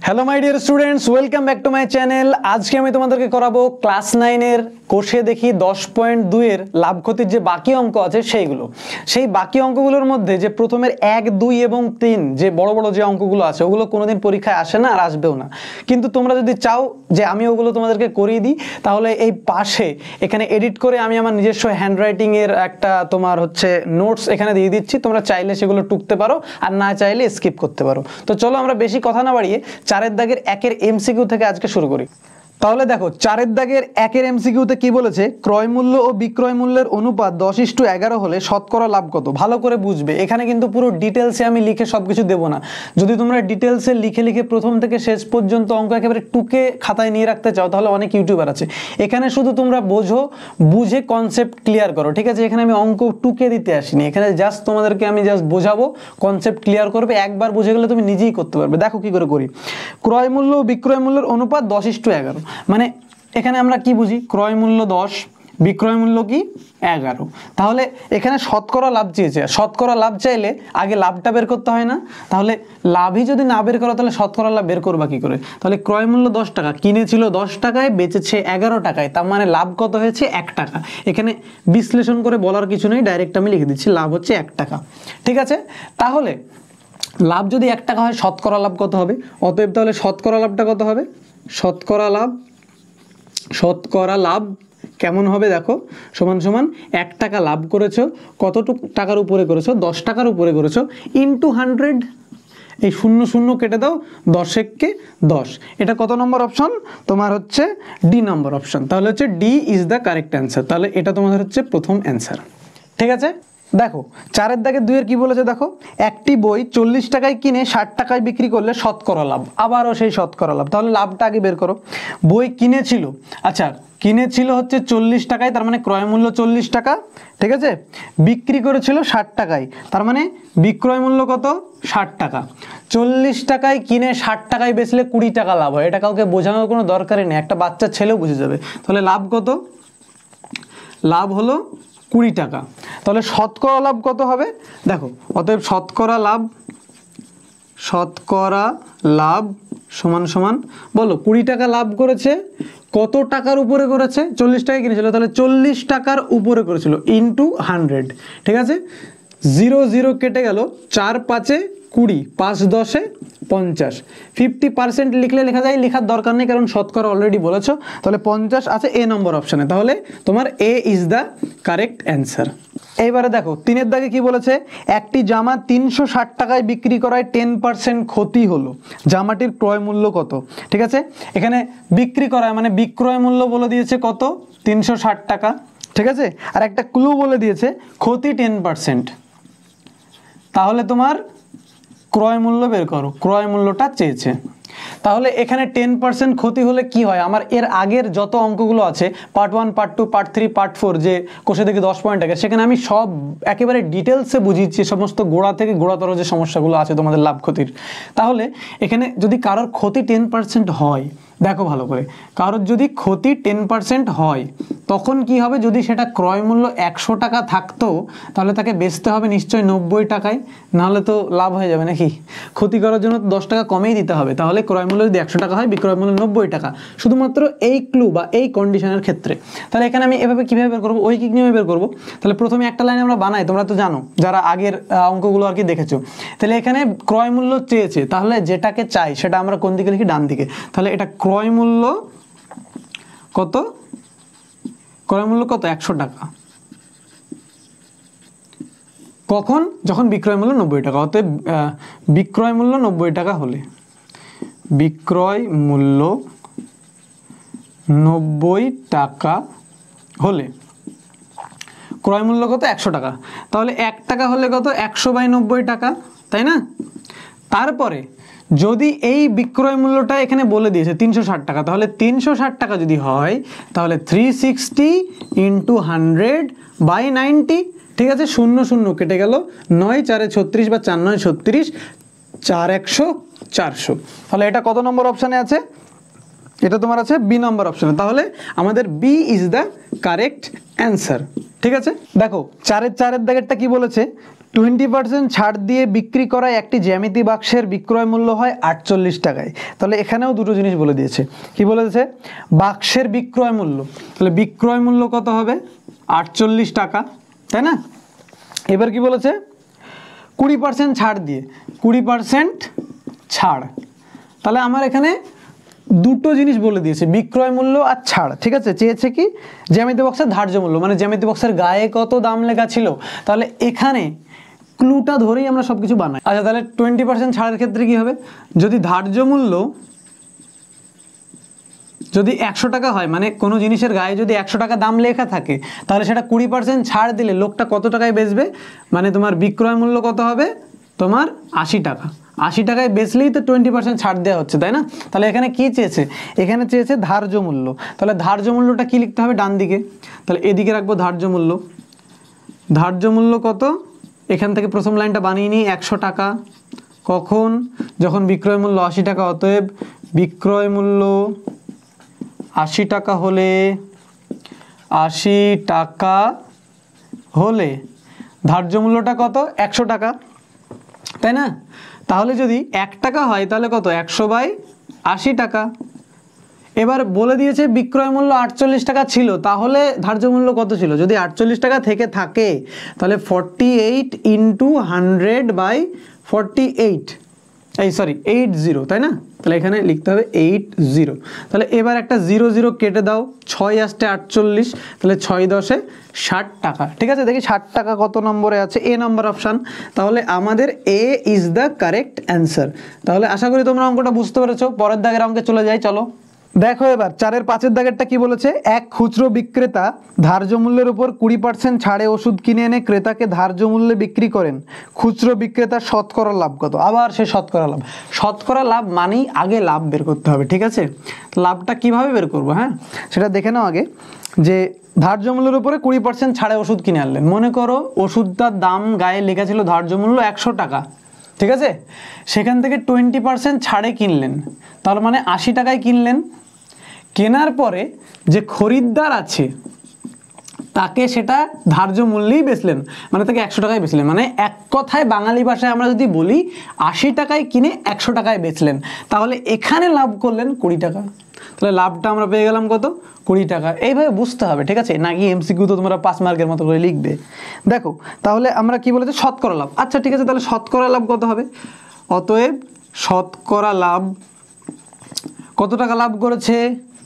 Hello my dear students, welcome back to my channel. आज के তোমাদেরকে করাবো ক্লাস 9 এর কোষে দেখি 10.2 এর লাভ ক্ষতির যে বাকি অঙ্ক আছে সেইগুলো। সেই বাকি অঙ্কগুলোর মধ্যে যে প্রথমের 1, 2 এবং 3 যে বড় বড় যে অঙ্কগুলো আছে ওগুলো কোনোদিন পরীক্ষায় আসে না আর আসবেও না। কিন্তু তোমরা যদি চাও যে আমি ওগুলো তোমাদেরকে করিয়ে দিই তাহলে এই পাশে এখানে এডিট করে আমি আমার নিজস্ব হ্যান্ডরাইটিং এর একটা তোমার হচ্ছে নোটস এখানে দিয়ে দিচ্ছি। তোমরা চাইলে সেগুলো টুকতে পারো আর না চাইলে স্কিপ করতে পারো। তো চলো আমরা বেশি কথা না বাড়িয়ে 4 এর দাগের 1 এর এমসিকিউ থেকে আজকে শুরু করি। তাহলে দেখো 4 এর দাগের 1 এর এমসিকিউতে কি বলেছে, ক্রয় মূল্য ও বিক্রয় মূল্যের অনুপাত 10:11 হলে শতকরা লাভ কত। ভালো করে বুঝবে, এখানে কিন্তু পুরো ডিটেলসে আমি লিখে সবকিছু দেব না। যদি তোমরা ডিটেলসে লিখে লিখে প্রথম থেকে শেষ পর্যন্ত অঙ্ক একেবারে টুকে খাতায় নিয়ে রাখতে চাও তাহলে অনেক ইউটিউবার আছে। এখানে শুধু তোমরা বুঝে কনসেপ্ট ক্লিয়ার করো, ঠিক আছে। এখানে আমি অঙ্ক টুকে দিতে আসিনি, এখানে জাস্ট তোমাদেরকে আমি জাস্ট বোঝাবো, কনসেপ্ট ক্লিয়ার করবে। একবার বুঝে গেলে তুমি নিজেই করতে পারবে। দেখো কি করে করি। ক্রয় মূল্য ও বিক্রয় মূল্যের অনুপাত 10:11, মানে এখানে আমরা কি বুঝি, ক্রয় মূল্য 10, বিক্রয় মূল্য কি 11। তাহলে এখানে শতকরা লাভ চেয়েছে, শতকরা লাভ চাইলে আগে লাভটা বের করতে হয় না? তাহলে লাভই যদি না বের করো তাহলে শতকরা লাভ বের করবা কি করে? তাহলে ক্রয় মূল্য 10 টাকা, কিনেছিল 10 টাকায়, বেচেছে 11 টাকায়, তার মানে লাভ কত হয়েছে 1 টাকা। এখানে বিশ্লেষণ করে বলার কিছু নেই, ডাইরেক্ট আমি লিখে দিচ্ছি লাভ হচ্ছে 1 টাকা, ঠিক আছে। তাহলে লাভ যদি 1 টাকা হয় শতকরা লাভ কত হবে? অতএব তাহলে শতকরা লাভটা কত হবে? শতকরা লাভ কেমন হবে দেখো, সমান সমান 1 টাকা লাভ করেছো, কতটুকু টাকার উপরে করেছো? 10 টাকার উপরে করেছো, ইন্টু 100। এই 0 0 কেটে দাও, 10 × 10। এটা কত নম্বর অপশন? তোমার হচ্ছে ডি নম্বর অপশন। তাহলে হচ্ছে D is the correct answer. তাহলে এটা তোমাদের হচ্ছে প্রথম অ্যান্সার, ঠিক আছে। দেখো 4 এর দাগে 2 এর কি বলেছে দেখো, একটি বই 40 টাকায় কিনে 60 টাকায় বিক্রি করলে শতকরা লাভ। আবারও সেই শতকরা লাভ। তাহলে লাভটা আগে বের করো। বই কিনেছিল, আচ্ছা কিনেছিল হচ্ছে 40 টাকায়, তার মানে ক্রয় মূল্য 40 টাকা, ঠিক আছে। বিক্রি করেছিল 60 টাকায়, তার মানে বিক্রয় মূল্য কত? 60 টাকা। 40 টাকায় কিনে 60 টাকায় বেচলে 20 টাকা লাভ হয়। এটা কাউকে বোঝানোর কোনো দরকারই নেই, একটা বাচ্চা ছেলেও বুঝে যাবে। তাহলে লাভ কত? লাভ হলো 20 টাকা। তাহলে শতকরা লাভ কত হবে দেখো, অতএব শতকরা লাভ সমান সমান বলো 20 টাকা লাভ করেছে, কত টাকার উপরে করেছে? 40 টাকায় কিনেছিল, তাহলে 40 টাকার উপরে করেছিল, ইন্টু 100, ঠিক আছে। 0 0 কেটে গেল, 4 5 20, 5 10 50। 50% লিখলে লেখা যায়, লেখার দরকার নেই কারণ শতকরা অলরেডি বলেছো। তাহলে 50 আছে এ নম্বর অপশানে, তাহলে তোমার এ ইজ দ্য কারেক্ট অ্যান্সার। এইবারে দেখো 3 এর দাগে কি বলেছে, একটি জামা 360 টাকায় বিক্রি করায় 10% ক্ষতি হলো, জামাটির ক্রয় মূল্য কত? ঠিক আছে, এখানে বিক্রি করায় মানে বিক্রয় মূল্য বলে দিয়েছে কত? 360 টাকা, ঠিক আছে। আর একটা ক্লু বলে দিয়েছে ক্ষতি 10%। তাহলে তোমার ক্রয় মূল্য বের করো, ক্রয় মূল্যটা চেয়েছে। তাহলে এখানে 10% ক্ষতি হলে কি হয়, আমার এর আগের যত অঙ্কগুলো আছে পার্ট 1, পার্ট 2, পার্ট 3, পার্ট 4 যে কোষে দেখি 10 পয়েন্ট আগে, সেখানে আমি সব একেবারে ডিটেলসে বুঝিয়েছি সমস্ত গোড়া থেকে গোড়াতর যে সমস্যাগুলো আছে তোমাদের লাভ ক্ষতির। তাহলে এখানে যদি কারোর ক্ষতি 10% হয়, দেখো ভালো করে, কারোর যদি ক্ষতি 10% হয় তখন কি হবে? যদি সেটা ক্রয় মূল্য 100 টাকা থাকতো তাহলে তাকে বেচতে হবে নিশ্চয়ই 90 টাকায়, নাহলে তো লাভ হয়ে যাবে নাকি? ক্ষতি করার জন্য 10 টাকা কমেই দিতে হবে। তাহলে ক্রয় মূল্য যদি 100 টাকা হয়, বিক্রয় মূল্য 90 টাকা, শুধুমাত্র এই ক্লু বা এই কন্ডিশনের ক্ষেত্রে। তাহলে এখানে আমি এভাবে কীভাবে বের করবো, ঐকিক নিয়মে বের করবো। তাহলে প্রথমে একটা লাইন আমরা বানাই, তোমরা তো জানো যারা আগের অঙ্কগুলো আর কি দেখেছো। তাহলে এখানে ক্রয় মূল্য চেয়েছে, তাহলে যেটাকে চাই সেটা আমরা কোন দিকে লিখি? ডান দিকে। তাহলে এটা ক্রয় মূল্য কত? ক্রয় মূল্য কত? 100 টাকা। কখন? যখন বিক্রয় মূল্য 90 টাকা। অতএব বিক্রয় মূল্য 90 টাকা হলে, বিক্রয় মূল্য 90 টাকা হলে ক্রয় মূল্য কত? 100 টাকা। তাহলে 1 টাকা হলে কত? 100/90 টাকা, তাই না? তারপরে যদি এই বিক্রয় মূল্যটা এখানে বলে দিয়েছে 360 টাকা, তাহলে 360 টাকা যদি হয় তাহলে 360 × 100/90, ঠিক আছে। 0 0 কেটে গেল, 9 4 36 বা 4 9 36, 4 100 400। তাহলে এটা কত নম্বর অপশানে আছে? এটা তোমার আছে বি নম্বর অপশানে। তাহলে আমাদের B is the correct answer, ঠিক আছে। দেখো 4 এর দাগেরটা কি বলেছে, 20% ছাড় দিয়ে বিক্রি করা একটি জ্যামিতি বাক্সের বিক্রয় মূল্য হয় 48 টাকায়। তাহলে এখানেও দুটো জিনিস বলে দিয়েছে। কি বলেছে? বাক্সের বিক্রয় মূল্য, তাহলে বিক্রয় মূল্য কত হবে? 48 টাকা, তাই না? এবার কি বলেছে? 20% ছাড় দিয়ে, 20% ছাড়। তাহলে আমার এখানে দুটো জিনিস বলে দিয়েছে, বিক্রয় মূল্য আর ছাড়। ঠিক আছে, চেয়েছে কি জ্যামিতি বক্সের ধার্য মূল্য, মানে জ্যামিতি বক্সের গায়ে কত দাম লেখা ছিল। তাহলে এখানে ক্লুটা ধরেই আমরা সব কিছু বানাই। আচ্ছা, তাহলে 20% ছাড়ের ক্ষেত্রে কি হবে? যদি ধার্য মূল্য যদি 100 টাকা হয়, মানে কোনো জিনিসের গায়ে যদি 100 টাকা দাম লেখা থাকে, তাহলে সেটা 20% ছাড় দিলে লোকটা কত টাকায় বেচবে? মানে তোমার বিক্রয় মূল্য কত হবে? তোমার 80 টাকা। 80 টাকায় বেচলেই তো 20% ছাড় দেওয়া হচ্ছে, তাই না? তাহলে এখানে কি চেয়েছে? এখানে চেয়েছে ধার্য মূল্য। তাহলে ধার্য মূল্যটা কি লিখতে হবে? ডান দিকে। তাহলে এদিকে রাখবো ধার্য মূল্য। ধার্য মূল্য কত? এখান থেকে প্রথম লাইনটা বানিয়ে নিই, 100 টাকা। কখন? যখন বিক্রয় মূল্য 80 টাকা। অতএব বিক্রয় মূল্য 80 টাকা হলে 80 টাকা হলে ধার্য মূল্যটা কত? 100 টাকা, তাই না? তাহলে যদি 1 টাকা হয় তাহলে কত? 100/80 টাকা। এবার বলে দিয়েছে বিক্রয় মূল্য 48 টাকা ছিল, তাহলে ধার্য মূল্য কত ছিল? যদি 48 টাকা থেকে থাকে তাহলে 48 × 100/48, এই সরি 80, তাই না? তাহলে এখানে লিখতে হবে 80। তাহলে এবার একটা 0 0 কেটে দাও, 6 আসতে 48, তাহলে 6 10 60 টাকা। ঠিক আছে, দেখি 60 টাকা কত নম্বরে আছে? এ নম্বর অপশান। তাহলে আমাদের এ ইজ দ্য কারেক্ট অ্যান্সার। তাহলে আশা করি তোমরা অঙ্কটা বুঝতে পেরেছো। পরের দাগের অঙ্কে চলে যাই, চলো। দেখো এবার 4-এর 5-এর দাগেরটা কি বলেছে? এক খুচরো বিক্রেতা ধার্য মূল্যের উপর 20% ছাড়ে ওষুধ কিনে এনে ক্রেতাকে ধার্য মূল্যে বিক্রি করেন। খুচরো বিক্রেতার শতকরা লাভ কত? আবার সে শতকরা লাভ। শতকরা লাভ মানেই আগে লাভ বের করতে হবে। ঠিক আছে, লাভটা কিভাবে বের করবো, হ্যাঁ সেটা দেখে নাও আগে। যে ধার্য মূল্যের উপরে 20% ছাড়ে ওষুধ কিনে আনলেন। মনে করো ওষুধটার দাম গায়ে লেখা ছিল ধার্য মূল্য 100 টাকা। ঠিক আছে, সেখান থেকে 20% ছাড়ে কিনলেন, তার মানে 80 টাকায় কিনলেন। কেনার পরে যে খরিদ্দার আছে তাকে সেটা ধার্য মূল্যেই বেচলেন, মানে তাকে 100 টাকায় বেচলেন। মানে এক কথায় বাঙালি ভাষায় আমরা যদি বলি 80 টাকায় কিনে 100 টাকায় বেচলেন, তাহলে এখানে লাভ করলেন 20 টাকা। তাহলে লাভটা আমরা পেয়ে গেলাম কত? 20 টাকা। এইভাবে বুঝতে হবে, ঠিক আছে, নাকি এমসিকিউ তো তোমরা 5 মার্কের মতো করে লিখবে। দেখো তাহলে আমরা কি বলেছি? শতকরা লাভ। আচ্ছা ঠিক আছে, তাহলে শতকরা লাভ কত হবে? অতএব শতকরা লাভ কত টাকা লাভ করেছে?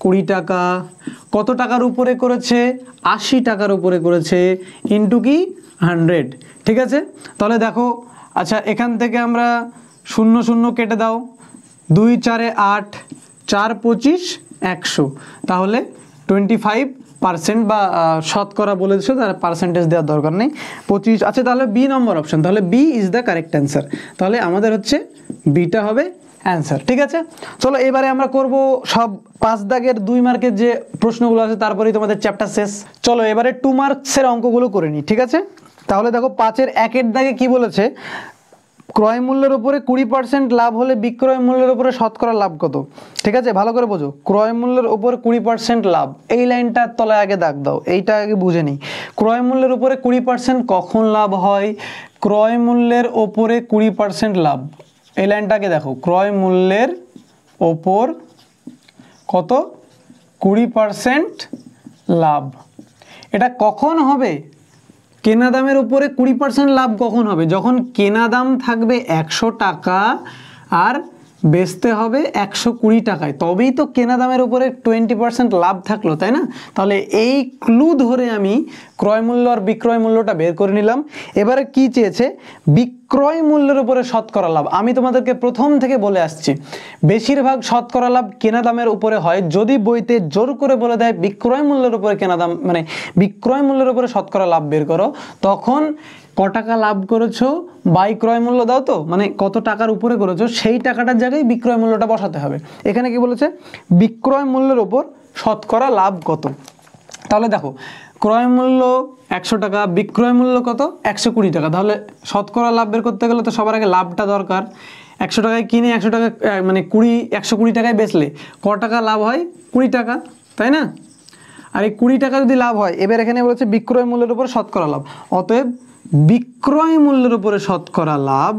20 টাকা। কত টাকার উপরে করেছে? 80 টাকার উপরে করেছে, ইন্টু কি 100। ঠিক আছে, তাহলে দেখো, আচ্ছা এখান থেকে আমরা 0 0 কেটে দাও, 2 4 8, 4 25 100। তাহলে 25% বা শতকরা বলে দিচ্ছ, তার পার্সেন্টেজ দেওয়ার দরকার নেই, 25। আচ্ছা তাহলে বি নম্বর অপশন, তাহলে B is the correct answer. তাহলে আমাদের হচ্ছে বিটা হবে অ্যান্সার। ঠিক আছে, চলো এবারে আমরা করব সব 5 দাগের 2 মার্কের যে প্রশ্নগুলো আছে, তারপরেই তোমাদের চ্যাপ্টার শেষ। চলো এবারে 2 মার্কসের অঙ্কগুলো করে নিই। ঠিক আছে, তাহলে দেখো 5-এর 1-এর দাগে কি বলেছে? ক্রয় মূল্যের উপরে 20% লাভ হলে বিক্রয় মূল্যের উপরে শতকরা লাভ কত? ঠিক আছে, ভালো করে বোঝো। ক্রয় মূল্যের উপরে 20% লাভ, এই লাইনটার তলায় আগে দাগ দাও, এইটা আগে বুঝে নিই। ক্রয় মূল্যের উপরে 20% কখন লাভ হয়? ক্রয় মূল্যের ওপরে 20% লাভ, এই লাইনটাকে দেখো। ক্রয় মূল্যের ওপর কত? 20% লাভ। এটা কখন হবে? কেনা দামের উপরে 20% লাভ কখন হবে? যখন কেনা দাম থাকবে 100 টাকা আর বেচতে হবে 120 টাকায়, তবেই তো কেনা দামের উপরে 20% লাভ থাকলো, তাই না? তাহলে এই ক্লু ধরে আমি ক্রয় মূল্য আর বিক্রয় মূল্যটা বের করে নিলাম। এবারে কি চেয়েছে? বিক্রয় মূল্যের উপরে শতকরা লাভ। আমি তোমাদেরকে প্রথম থেকে বলে আসছি, বেশিরভাগ শতকরা লাভ কেনা দামের উপরে হয়। যদি বইতে জোর করে বলে দেয় বিক্রয় মূল্যের উপরে কেনা দাম, মানে বিক্রয় মূল্যের উপরে শতকরা লাভ বের করো, তখন ক টাকা লাভ করেছো বাই ক্রয় মূল্য দাও, তো মানে কত টাকার উপরে করেছো সেই টাকাটার জায়গায় বিক্রয় মূল্যটা বসাতে হবে। এখানে কি বলেছে? বিক্রয় মূল্যের উপর শতকরা লাভ কত। তাহলে দেখো ক্রয় মূল্য 100 টাকা, বিক্রয় মূল্য কত? 120 টাকা। তাহলে শতকরা লাভ বের করতে গেলে তো সবার আগে লাভটা দরকার। 100 টাকায় কিনে 100 টাকা মানে 120 টাকায় বেচলে ক টাকা লাভ হয়? 20 টাকা, তাই না? আর এই 20 টাকা যদি লাভ হয়, এবার এখানে বলেছে বিক্রয় মূল্যের উপর শতকরা লাভ, অতএব বিক্রয় মূল্যের উপরে শতকরা লাভ,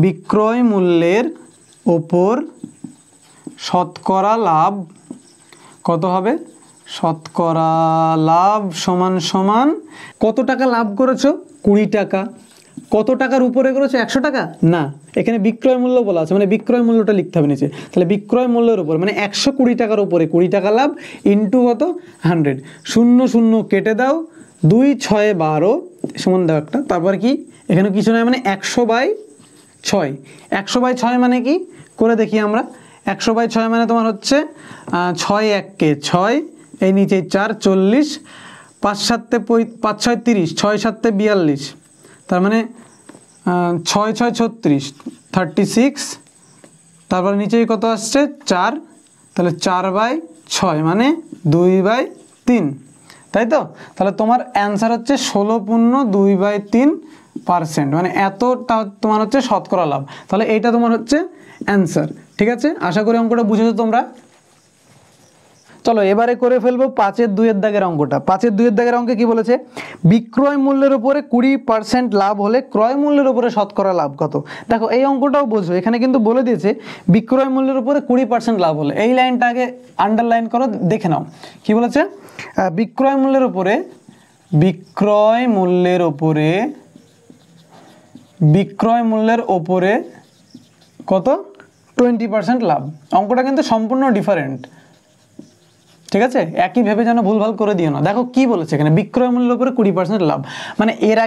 বিক্রয় মূল্যের ওপর শতকরা লাভ কত হবে? শতকরা লাভ সমান সমান কত টাকা লাভ করেছো? 20 টাকা। কত টাকার উপরে করেছো? 100 টাকা না, এখানে বিক্রয় মূল্য বলা আছে, মানে বিক্রয় মূল্যটা লিখতে হবে নিচে। তাহলে বিক্রয় মূল্যের উপর মানে 120 টাকার উপরে 20 টাকা লাভ ইন্টু কত? 100। 0 0 কেটে দাও, 2 6 12 সমান দাও একটা, তারপর কি এখানে কিছু নয় মানে 100/6। 100/6 মানে কি করে দেখি আমরা। 100/6 মানে তোমার হচ্ছে 6 1 কে 6, এই নিচে 4 40, 5 7 5 6 30, 6 7 42, তার মানে 6 6 36 36, তারপর নিচে কত আসছে 4, তাহলে 4/6 মানে 2/3, তাই তো? তাহলে তোমার অ্যান্সার হচ্ছে 16.2/3%, মানে এতটা তোমার হচ্ছে শতকরা লাভ। তাহলে এইটা তোমার হচ্ছে অ্যান্সার। ঠিক আছে, আশা করি অঙ্কটা বুঝেছো তোমরা। চলো এবারে করে ফেলবো 5-এর 2-এর দাগের অঙ্কটা। 5-এর 2-এর দাগের অঙ্কে কি বলেছে? বিক্রয় মূল্যের উপরে 20% লাভ হলে ক্রয় মূল্যের উপরে শতকরা লাভ কত? দেখো এই অঙ্কটাও বোঝো, এখানে কিন্তু বলে দিয়েছে বিক্রয় মূল্যের উপরে 20% লাভ হলে। এই লাইনটা আগে আন্ডারলাইন করো, দেখে নাও কি বলেছে। বিক্রয় মূল্যের উপরে, বিক্রয় মূল্যের উপরে, বিক্রয় মূল্যের উপরে কত? 20% লাভ। অঙ্কটা কিন্তু সম্পূর্ণ ডিফারেন্ট, ঠিক আছে? একই ভেবে যেন ভুলভাল করে দিও না। দেখো কি বলেছে এখানে, বিক্রয় মূল্যের উপরে 20% লাভ, মানে এর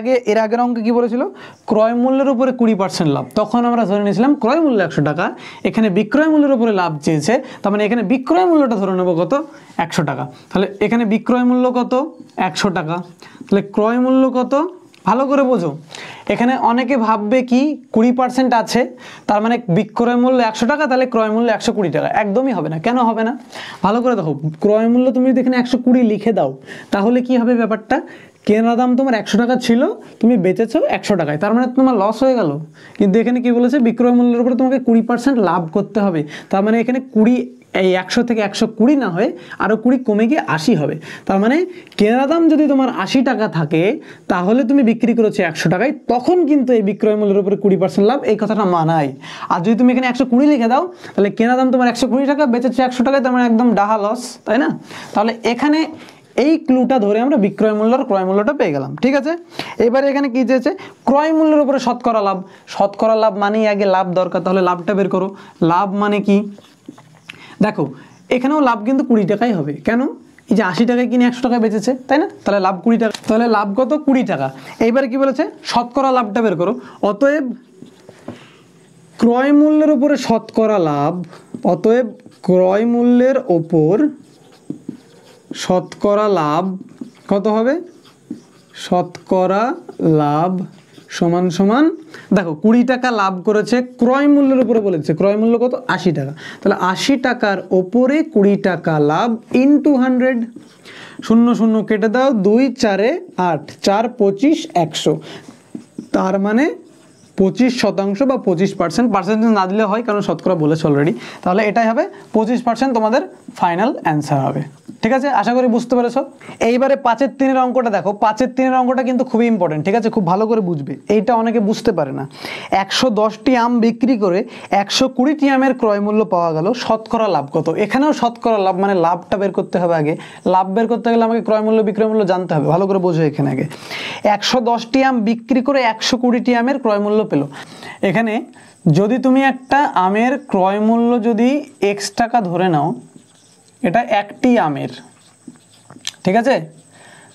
আগের অঙ্কে কি বলেছিল? ক্রয় মূল্যের উপরে 20% লাভ। তখন আমরা ধরে নিয়েছিলাম ক্রয় মূল্য 100 টাকা, এখানে বিক্রয় মূল্যের উপরে লাভ চেয়েছে, তার মানে এখানে বিক্রয় মূল্যটা ধরে নেবো কত? 100 টাকা। তাহলে এখানে বিক্রয় মূল্য কত? 100 টাকা। তাহলে ক্রয় মূল্য কত? ভালো করে বোঝো, এখানে অনেকে ভাববে কি 20% আছে, তার মানে বিক্রয় মূল্য 100 টাকা, তাহলে ক্রয় মূল্য 120 টাকা। একদমই হবে না। কেন হবে না? ভালো করে দেখো, ক্রয় মূল্য তুমি যদি এখানে 120 লিখে দাও, তাহলে কি হবে ব্যাপারটা? কেনা দাম তোমার 100 টাকা ছিল, তুমি বেচেছো 100 টাকায়, তার মানে তোমার লস হয়ে গেল। কিন্তু এখানে কি বলেছে? বিক্রয় মূল্যের উপরে তোমাকে 20% লাভ করতে হবে, তার মানে এখানে 20, এই 100 থেকে 120 না হয়ে আরও 20 কমে গিয়ে 80 হবে। তার মানে কেনা দাম যদি তোমার 80 টাকা থাকে, তাহলে তুমি বিক্রি করেছো 100 টাকায়, তখন কিন্তু এই বিক্রয় মূল্যের উপরে 20% লাভ, এই কথাটা মানায়। আর যদি তুমি এখানে 120 লিখে দাও, তাহলে কেনা দাম তোমার 120 টাকা, বেচেছো 100 টাকায়, তার মানে একদম ডাহা লস, তাই না? তাহলে এখানে এই ক্লুটা ধরে আমরা বিক্রয় মূল্য আর ক্রয় মূল্যটা পেয়ে গেলাম। ঠিক আছে, এবারে এখানে কি চেয়েছে? ক্রয় মূল্যের উপরে শতকরা লাভ। শতকরা লাভ মানেই আগে লাভ দরকার, তাহলে লাভটা বের করো। লাভ মানে কি? দেখো এখানেও লাভ কিন্তু 20 টাকাই হবে। কেন? এই যে 80 টাকায় কিনে 100 টাকায় বেচেছে, তাই না? তাহলে লাভ 20 টাকা, তাহলে লাভ কত? 20 টাকা। এইবার কি বলেছে? শতকরা লাভটা বের করো। অতএব ক্রয় মূল্যের উপরে শতকরা লাভ, অতএব ক্রয় মূল্যের ওপর শতকরা লাভ কত হবে? শতকরা লাভ সমান সমান, দেখো 20 টাকা লাভ করেছে, ক্রয় মূল্যের উপরে বলেছে, ক্রয় মূল্য কত? 80 টাকা। তাহলে 80 টাকার ওপরে 20 টাকা লাভ ইন্টু 100। 0 0 কেটে দাও, 2 4 8, 4 25 100, তার মানে 25% বা 25%। পার্সেন্টেজ না দিলে হয়, কারণ শতকরা বলেছে অলরেডি। তাহলে এটাই হবে 25% তোমাদের ফাইনাল অ্যান্সার হবে। ঠিক আছে, আশা করি বুঝতে পেরেছো। এইবারে 5-এর 3-এর অঙ্কটা দেখো। 5-এর 3-এর অঙ্কটা কিন্তু খুবই ইম্পর্টেন্ট, ঠিক আছে? খুব ভালো করে বুঝবে, এইটা অনেকে বুঝতে পারে না। 110টি আম বিক্রি করে 120টি আমের ক্রয় মূল্য পাওয়া গেল, শতকরা লাভ কত? এখানেও শতকরা লাভ, মানে লাভটা বের করতে হবে আগে। লাভ বের করতে গেলে আমাকে ক্রয় মূল্য বিক্রয় মূল্য জানতে হবে। ভালো করে বোঝো এখানে আগে, 110টি আম বিক্রি করে 120টি আমের ক্রয় মূল্য পেলো। এখানে যদি তুমি একটা আমের ক্রয় মূল্য যদি x টাকা ধরে নাও, এটা একটি আমের, ঠিক আছে?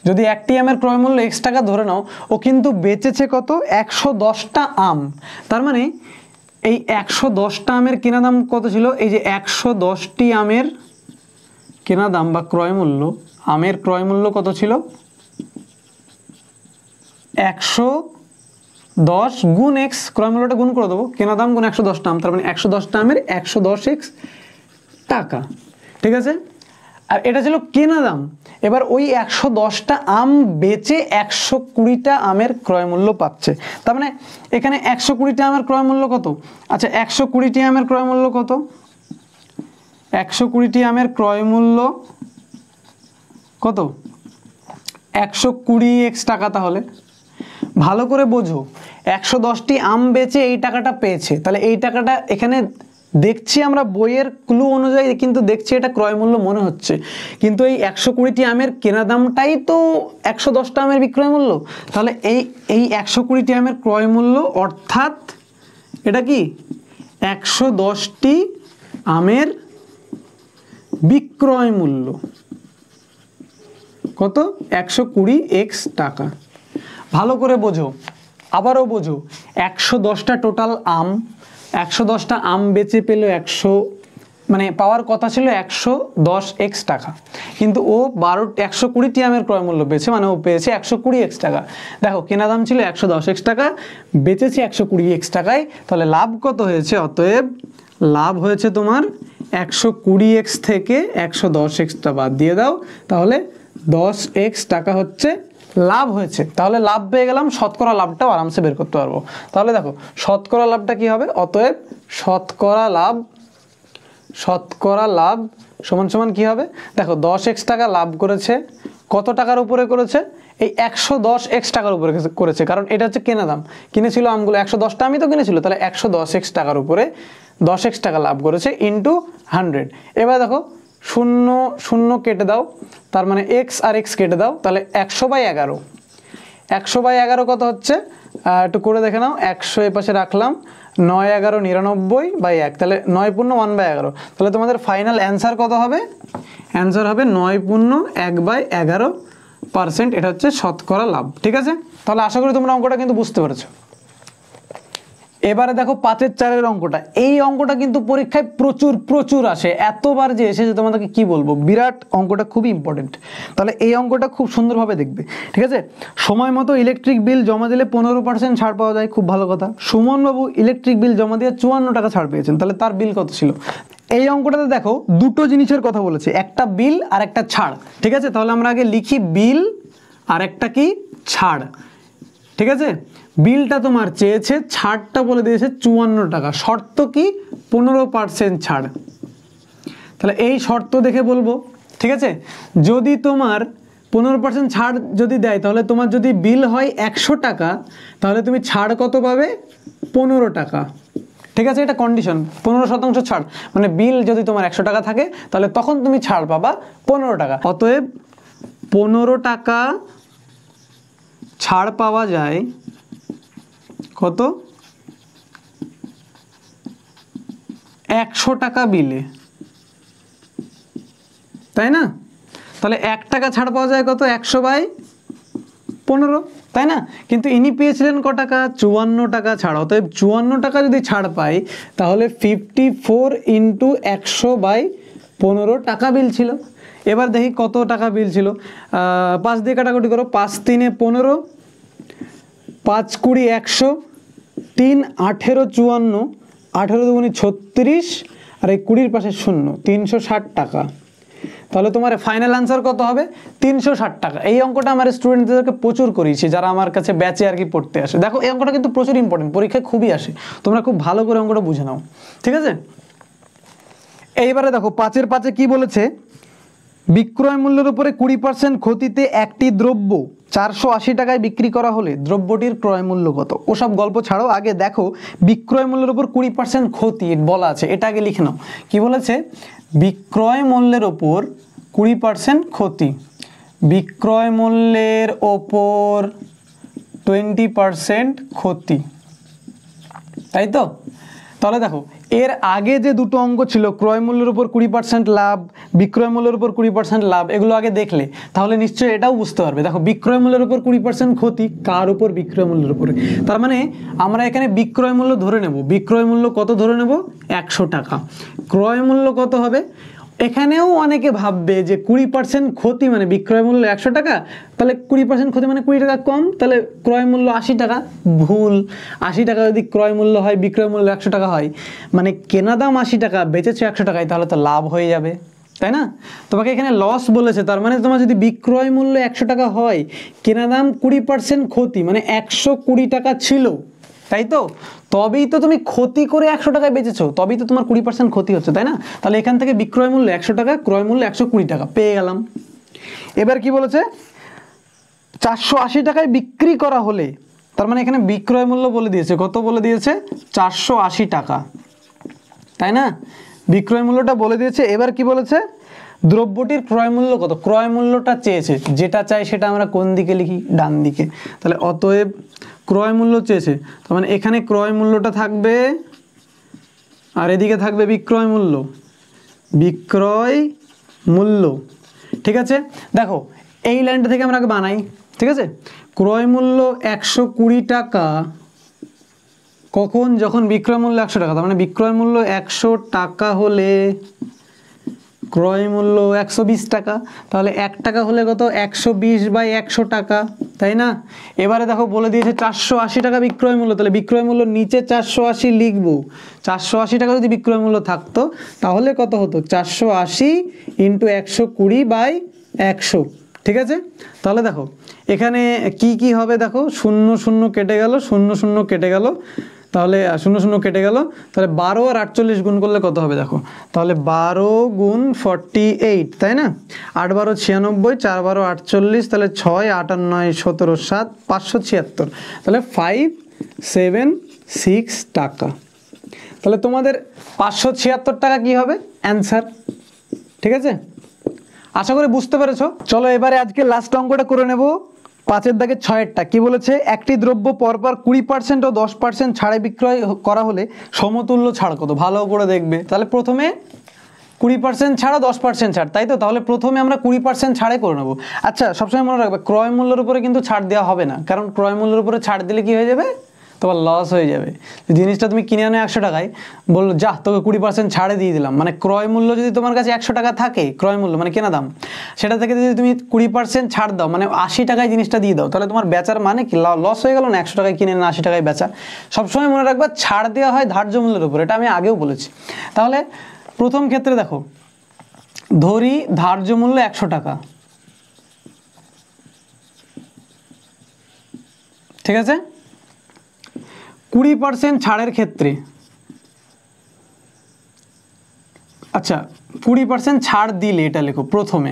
যদি একটি আমের ক্রয় মূল্য x টাকা ধরে নাও, ও কিন্তু বেচেছে কত? 110টা আম। তার মানে এই 110টা আমের কেনা দাম কত ছিল? এই যে 110টি আমের কেনা দাম বা ক্রয় মূল্য, আমের ক্রয় মূল্য কত ছিল? 110 গুণ x, ক্রয় মূল্যটা গুণ করে দেবো, কেনা দাম গুণ 110টা আম, তার মানে 110টা আমের 110x টাকা। ঠিক আছে, আর এটা ছিল কেনা দাম। এবার ওই 110টা আম বেচে 120টা আমের ক্রয় মূল্য পাচ্ছে। তার মানে এখানে 120টা আমের ক্রয় মূল্য কত? আচ্ছা 120টি আমের ক্রয় মূল্য কত? 120টি আমের ক্রয় মূল্য কত? 120x টাকা। তাহলে ভালো করে বোঝো, 110টি আম বেচে এই টাকাটা পেয়েছে, তাহলে এই টাকাটা এখানে দেখছি আমরা বইয়ের ক্লু অনুযায়ী, কিন্তু দেখছি এটা ক্রয় মূল্য মনে হচ্ছে, কিন্তু এই 120টি আমের কেনা দামটাই তো 110টা আমের বিক্রয় মূল্য। তাহলে এই 120টি আমের ক্রয় মূল্য, অর্থাৎ এটা কি 110টি আমের বিক্রয় মূল্য কত? 120x টাকা। ভালো করে বোঝো, আবারও বোঝো, 110টা টোটাল আম, 110টা আম বেচে পেল 100, মানে পাওয়ার কথা ছিল 110x টাকা, কিন্তু ও 120টি আমের ক্রয় মূল্য পেয়েছে, মানে ও পেয়েছে 120x টাকা। দেখো কেনা দাম ছিল 110x টাকা, বেচেছে 120x টাকায়, তাহলে লাভ কত হয়েছে? অতএব লাভ হয়েছে তোমার 120x থেকে 110x টা বাদ দিয়ে দাও, তাহলে 10x টাকা হচ্ছে লাভ হয়েছে। তাহলে লাভ পেয়ে গেলাম, শতকরা লাভটাও আরামসে বের করতে পারবো। তাহলে দেখো শতকরা লাভটা কি হবে? অতএব শতকরা লাভ সমান সমান কি হবে? দেখো 10x টাকা লাভ করেছে, কত টাকার উপরে করেছে? এই 110x টাকার উপরে করেছে, কারণ এটা হচ্ছে কেনা দাম, কিনেছিল আমগুলো 110টা আমি তো কিনেছিল, তাহলে 110x টাকার উপরে 10x টাকা লাভ করেছে ইন্টু 100। এবার দেখো 0 কেটে দাও, তার মানে x আর x কেটে দাও, তাহলে 100/11, 100/11 কত হচ্ছে? একটু করে দেখে নাও, 100 এ পাশে রাখলাম, 9×11 99/1, তাহলে 9×1/11, তাহলে তোমাদের ফাইনাল অ্যান্সার কত হবে? অ্যান্সার হবে 9×1/11%। এটা হচ্ছে শতকরা লাভ। ঠিক আছে, তাহলে আশা করি তোমরা অঙ্কটা কিন্তু বুঝতে পেরেছো। এবারে দেখো 5-এর 4-এর অঙ্কটা, এই অঙ্কটা কিন্তু পরীক্ষায় প্রচুর আসে, এতবার যে এসেছে তোমাদেরকে কি বলবো, বিরাট অঙ্কটা, খুবই ইম্পর্টেন্ট। তাহলে এই অঙ্কটা খুব সুন্দরভাবে দেখবে। ঠিক আছে, সময় মতো ইলেকট্রিক বিল জমা দিলে 15% ছাড় পাওয়া যায়, খুব ভালো কথা। সুমনবাবু ইলেকট্রিক বিল জমা দিয়ে 54 টাকা ছাড় পেয়েছেন, তাহলে তার বিল কত ছিল? এই অঙ্কটাতে দেখো দুটো জিনিসের কথা বলেছে, একটা বিল আর একটা ছাড়। ঠিক আছে, তাহলে আমরা আগে লিখি বিল আর একটা কি ছাড়। ঠিক আছে, বিলটা তোমার চেয়েছে, ছাড়টা বলে দিয়েছে 54 টাকা, শর্ত কি? 15% ছাড়। তাহলে এই শর্ত দেখে বলবো, ঠিক আছে, যদি তোমার 15% ছাড় যদি দেয়, তাহলে তোমার যদি বিল হয় 100 টাকা, তাহলে তুমি ছাড় কত পাবে? 15 টাকা। ঠিক আছে, এটা কন্ডিশন, 15% ছাড়, মানে বিল যদি তোমার 100 টাকা থাকে, তাহলে তখন তুমি ছাড় পাবা 15 টাকা। অতএব 15 টাকা ছাড় পাওয়া যায় কত? 100 টাকা বিলে, তাই না? তাহলে 1 টাকা ছাড় পাওয়া যায় কত? 100/15, তাই না? কিন্তু ইনি পেয়েছিলেন ক টাকা? 54 টাকা ছাড়। অতএব 54 টাকা যদি ছাড় পাই, তাহলে 54 × 100/15 টাকা বিল ছিল। এবার দেখি কত টাকা বিল ছিল, 5 দিয়ে কাটাকুটি করো, 5 × 3 = 15, 5 × 20 = 100, 3 × 18 = 54, 18 × 2 = 36, আর এই 20-র পাশে 0, 360 টাকা। তাহলে তোমার ফাইনাল আনসার কত হবে? 360 টাকা। এই অঙ্কটা আমার স্টুডেন্টদেরকে প্রচুর করিয়েছি, যারা আমার কাছে ব্যাচে আর কি পড়তে আসে। দেখো এই অঙ্কটা কিন্তু প্রচুর ইম্পর্টেন্ট, পরীক্ষায় খুবই আসে, তোমরা খুব ভালো করে অঙ্কটা বুঝে নাও। ঠিক আছে, এইবারে দেখো 5-এর 5-এ কি বলেছে? বিক্রয় মূল্যের উপরে 20% ক্ষতিতে একটি দ্রব্য 480 টাকায় বিক্রি করা হলে দ্রব্যটির ক্রয় মূল্য কত? ওসব গল্প ছাড়ো, আগে দেখো বিক্রয় মূল্যের উপর 20% ক্ষতি বলা আছে, এটা আগে লিখে নাও। কি বলেছে? বিক্রয় মূল্যের ওপর 20% ক্ষতি, বিক্রয় মূল্যের ওপর 20% ক্ষতি, তাই তো? তাহলে দেখো এর আগে যে দুটো অঙ্ক ছিল, ক্রয় মূল্যের উপর 20% লাভ, বিক্রয় মূল্যের উপর 20% লাভ, এগুলো আগে দেখলে তাহলে নিশ্চয়ই এটাও বুঝতে পারবে। দেখো বিক্রয় মূল্যের উপর 20% ক্ষতি, কার উপর? বিক্রয় মূল্যের উপরে। তার মানে আমরা এখানে বিক্রয় মূল্য ধরে নেব। বিক্রয় মূল্য কত ধরে নেব? 100 টাকা। ক্রয় মূল্য কত হবে? এখানেও অনেকে ভাববে যে 20% ক্ষতি মানে বিক্রয় মূল্য 100 টাকা, তাহলে 20% ক্ষতি মানে 20 টাকা কম, তাহলে ক্রয় মূল্য 80 টাকা। ভুল, 80 টাকা যদি ক্রয় মূল্য হয়, বিক্রয় মূল্য 100 টাকা হয়, মানে কেনা দাম 80 টাকা, বেচেছে 100 টাকায়, তাহলে তো লাভ হয়ে যাবে, তাই না? তোমাকে এখানে লস বলেছে, তার মানে তোমার যদি বিক্রয় মূল্য 100 টাকা হয়, কেনা দাম 20% ক্ষতি, মানে 120 টাকা ছিল, তাই তো? তবেই তো তুমি ক্ষতি করে 100 টাকায় বেচেছো, তবেই তো তোমার 20% ক্ষতি হচ্ছে, তাই না? তাহলে এখান থেকে বিক্রয় মূল্য 100 টাকা, ক্রয় মূল্য 120 টাকা পেয়ে গেলাম। এবার কি বলেছে? 480 টাকায় বিক্রি করা হলে, তার মানে এখানে বিক্রয় মূল্য বলে দিয়েছে, কত বলে দিয়েছে? 480 টাকা, তাই না? বিক্রয় মূল্যটা বলে দিয়েছে। এবার কি বলেছে? দ্রব্যটির ক্রয় মূল্য কত? ক্রয় মূল্যটা চেয়েছে, যেটা চাই সেটা আমরা কোন দিকে লিখি? ডান দিকে। তাহলে অতএব ক্রয় মূল্য চেয়েছে, তার মানে এখানে ক্রয় মূল্যটা থাকবে আর এদিকে থাকবে বিক্রয় মূল্য। বিক্রয় মূল্য, ঠিক আছে? দেখো এই লাইনটা থেকে আমরা আগে বানাই, ঠিক আছে? ক্রয় মূল্য 120 টাকা কখন? যখন বিক্রয় মূল্য 100 টাকা। তার মানে বিক্রয় মূল্য 100 টাকা হলে ক্রয় মূল্য 120 টাকা। তাহলে 1 টাকা হলে কত? 120/100 টাকা, তাই না? এবারে দেখো বলে দিয়েছে 480 টাকা বিক্রয় মূল্য, তাহলে বিক্রয় মূল্য নিচে 480 লিখবো। 480 টাকা যদি বিক্রয় মূল্য থাকতো তাহলে কত হতো? 480 × 120/100, ঠিক আছে? তাহলে দেখো এখানে কি কি হবে, দেখো 0 0 কেটে গেল, 0 0 কেটে গেল, তাহলে 0 0 কেটে গেল, তাহলে 12 আর 48 গুণ করলে কত হবে দেখো? তাহলে 12 × 48, তাই না? 8 12 96, 4 12 48, তাহলে 6 8 আর 9 17, 7 576, তাহলে 576 টাকা। তাহলে তোমাদের 576 টাকা কি হবে? অ্যান্সার, ঠিক আছে? আশা করি বুঝতে পেরেছো। চলো এবারে আজকে লাস্ট অঙ্কটা করে নেব। 5-এর দাগে 6-এরটা কি বলেছে? একটি দ্রব্য পরপর 20% ও 10% ছাড়ে বিক্রয় করা হলে সমতুল্য ছাড় কত? ভালো করে দেখবে। তাহলে প্রথমে 20% ছাড়া 10% ছাড়, তাই তো? তাহলে প্রথমে আমরা 20% ছাড়ে করে নেবো। আচ্ছা সবসময় মনে রাখবে ক্রয় মূল্যের উপরে কিন্তু ছাড় দেওয়া হবে না, কারণ ক্রয় মূল্যের উপরে ছাড় দিলে কি হয়ে যাবে? তোমার লস হয়ে যাবে। জিনিসটা তুমি কিনে আনো 100 টাকায়, বললো যা তোকে 20% ছাড়ে দিয়ে দিলাম, মানে ক্রয় মূল্য যদি তোমার কাছে 100 টাকা থাকে, ক্রয় মূল্য মানে কেনা দাম, সেটা থেকে যদি তুমি 20% ছাড় দাও, মানে 80 টাকায় জিনিসটা দিয়ে দাও, তাহলে তোমার বেচার মানে কি? লস হয়ে গেল না? 100 টাকায় কিনে না 80 টাকায় বেচা। সবসময় মনে রাখবা ছাড় দেওয়া হয় ধার্য মূল্যের উপর, এটা আমি আগেও বলেছি। তাহলে প্রথম ক্ষেত্রে দেখো, ধরি ধার্য মূল্য 100 টাকা, ঠিক আছে? 20% ছাড়ের ক্ষেত্রে, আচ্ছা 20% ছাড় দিলে, এটা লেখো প্রথমে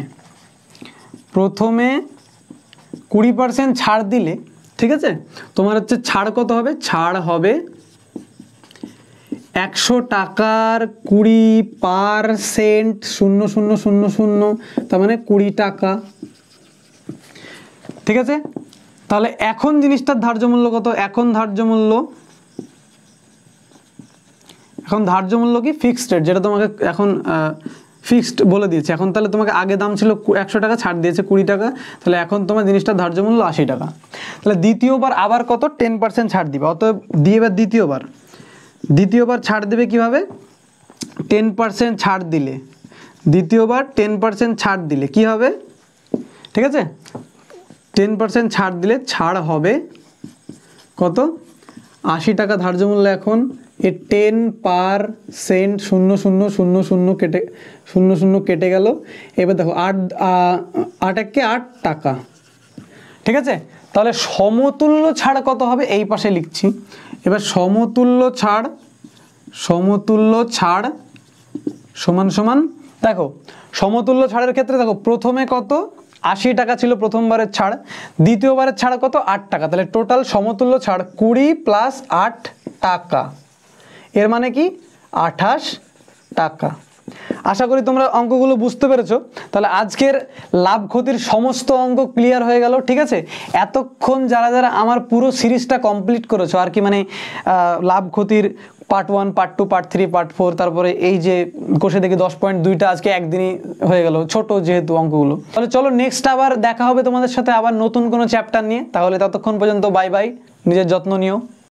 20% ছাড় দিলে, ঠিক আছে? তোমার হচ্ছে ছাড় কত হবে? ছাড় হবে 100 টাকার 20% 0000, তার মানে 20 টাকা, ঠিক আছে? তাহলে এখন জিনিসটার ধার্য মূল্য কত? এখন ধার্য মূল্য কি? ফিক্সড রেট, যেটা তোমাকে এখন ফিক্সড বলে দিয়েছে। এখন তাহলে তোমাকে আগে দাম ছিল 100 টাকা, ছাড় দিয়েছে 20 টাকা, তাহলে এখন তোমার জিনিসটার ধার্য মূল্য 80 টাকা। তাহলে দ্বিতীয়বার আবার কত? 10% ছাড় দিবে। অতএব দিয়ে এবার দ্বিতীয়বার ছাড় দেবে কিভাবে? 10% ছাড় দিলে, দ্বিতীয়বার 10% ছাড় দিলে কি হবে? ঠিক আছে, 10% ছাড় দিলে ছাড় হবে কত? 80 টাকা ধার্য মূল্য। এখন এ 10% 0000 কেটে 00 কেটে গেল। এবার দেখো 8 একে 8 টাকা, ঠিক আছে? তাহলে সমতুল্য ছাড় কত হবে? এই পাশে লিখছি। এবার সমতুল্য ছাড় সমান সমান, দেখো সমতুল্য ছাড়ের ক্ষেত্রে দেখো প্রথমে কত? 80 টাকা ছিল প্রথমবারের ছাড়, দ্বিতীয়বারের ছাড় কত? 8 টাকা। তাহলে টোটাল সমতুল্য ছাড় 20 + 8 টাকা, এর মানে কি? 28 টাকা। আশা করি তোমরা অঙ্কগুলো বুঝতে পেরেছো। তাহলে আজকের লাভ ক্ষতির সমস্ত অঙ্ক ক্লিয়ার হয়ে গেল, ঠিক আছে? এতক্ষণ যারা যারা আমার পুরো সিরিজটা কমপ্লিট করেছো আর কি, মানে লাভ ক্ষতির পার্ট 1, পার্ট 2, পার্ট 3, পার্ট 4, তারপরে এই যে কোষে দেখি 10.2টা আজকে একদিনই হয়ে গেল, ছোট যেহেতু অঙ্কগুলো। তাহলে চলো নেক্সট আবার দেখা হবে তোমাদের সাথে আবার নতুন কোনো চ্যাপ্টার নিয়ে। তাহলে ততক্ষণ পর্যন্ত বাই বাই, নিজের যত্ন নিও।